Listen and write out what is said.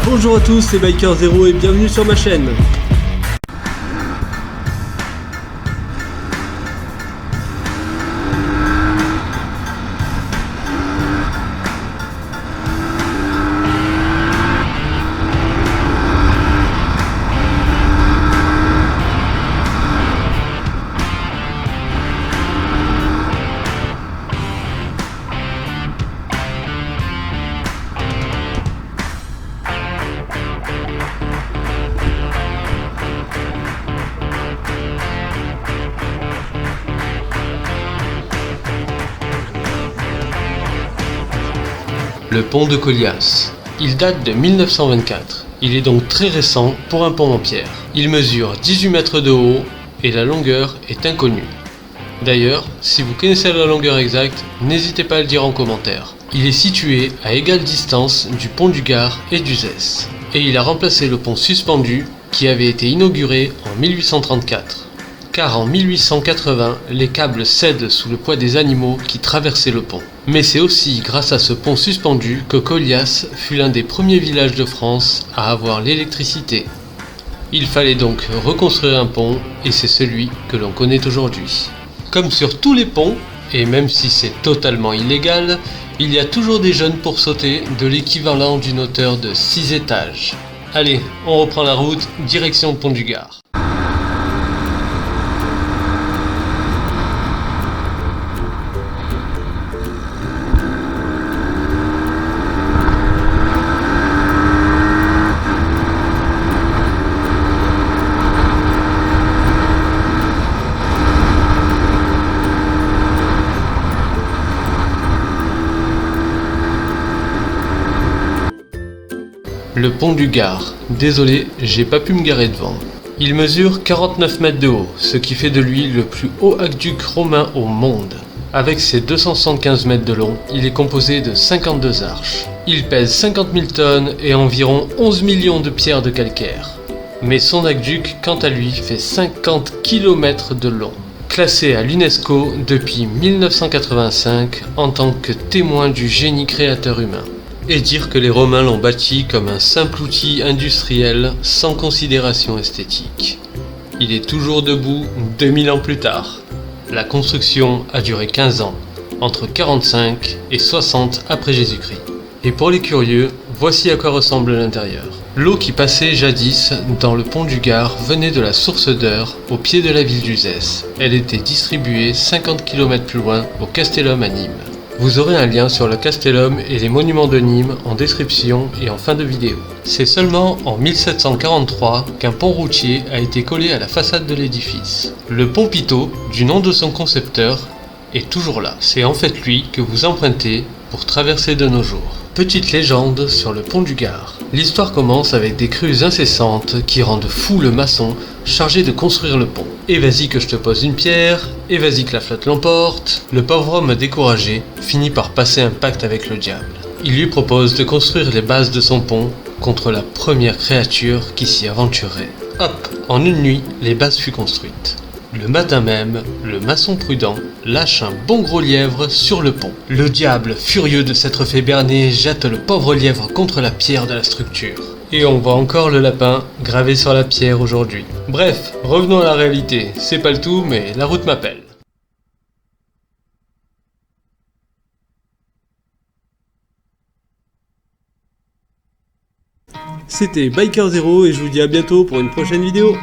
Bonjour à tous, c'est Biker Zero et bienvenue sur ma chaîne. Le pont de Colias. Il date de 1924. Il est donc très récent pour un pont en pierre. Il mesure 18 mètres de haut et la longueur est inconnue. D'ailleurs, si vous connaissez la longueur exacte, n'hésitez pas à le dire en commentaire. Il est situé à égale distance du pont du Gard et du Zès. Et il a remplacé le pont suspendu qui avait été inauguré en 1834. Car en 1880, les câbles cèdent sous le poids des animaux qui traversaient le pont. Mais c'est aussi grâce à ce pont suspendu que Colias fut l'un des premiers villages de France à avoir l'électricité. Il fallait donc reconstruire un pont et c'est celui que l'on connaît aujourd'hui. Comme sur tous les ponts, et même si c'est totalement illégal, il y a toujours des jeunes pour sauter de l'équivalent d'une hauteur de 6 étages. Allez, on reprend la route, direction le pont du Gard. Le pont du Gard. Désolé, j'ai pas pu me garer devant. Il mesure 49 mètres de haut, ce qui fait de lui le plus haut aqueduc romain au monde. Avec ses 275 mètres de long, il est composé de 52 arches. Il pèse 50 000 tonnes et environ 11 millions de pierres de calcaire. Mais son aqueduc, quant à lui, fait 50 km de long. Classé à l'UNESCO depuis 1985 en tant que témoin du génie créateur humain. Et dire que les Romains l'ont bâti comme un simple outil industriel sans considération esthétique. Il est toujours debout 2000 ans plus tard. La construction a duré 15 ans, entre 45 et 60 après Jésus-Christ. Et pour les curieux, voici à quoi ressemble l'intérieur. L'eau qui passait jadis dans le pont du Gard venait de la source d'Eure, au pied de la ville d'Uzès. Elle était distribuée 50 km plus loin, au Castellum à Nîmes. Vous aurez un lien sur le Castellum et les monuments de Nîmes en description et en fin de vidéo. C'est seulement en 1743 qu'un pont routier a été collé à la façade de l'édifice. Le pont Pitot, du nom de son concepteur, est toujours là. C'est en fait lui que vous empruntez pour traverser de nos jours. Petite légende sur le pont du Gard. L'histoire commence avec des crues incessantes qui rendent fou le maçon chargé de construire le pont. Et vas-y que je te pose une pierre, et vas-y que la flotte l'emporte. Le pauvre homme découragé finit par passer un pacte avec le diable. Il lui propose de construire les bases de son pont contre la première créature qui s'y aventurerait. Hop, en une nuit, les bases furent construites. Le matin même, le maçon prudent lâche un bon gros lièvre sur le pont. Le diable, furieux de s'être fait berner, jette le pauvre lièvre contre la pierre de la structure. Et on voit encore le lapin gravé sur la pierre aujourd'hui. Bref, revenons à la réalité. C'est pas le tout, mais la route m'appelle. C'était Biker Zero et je vous dis à bientôt pour une prochaine vidéo.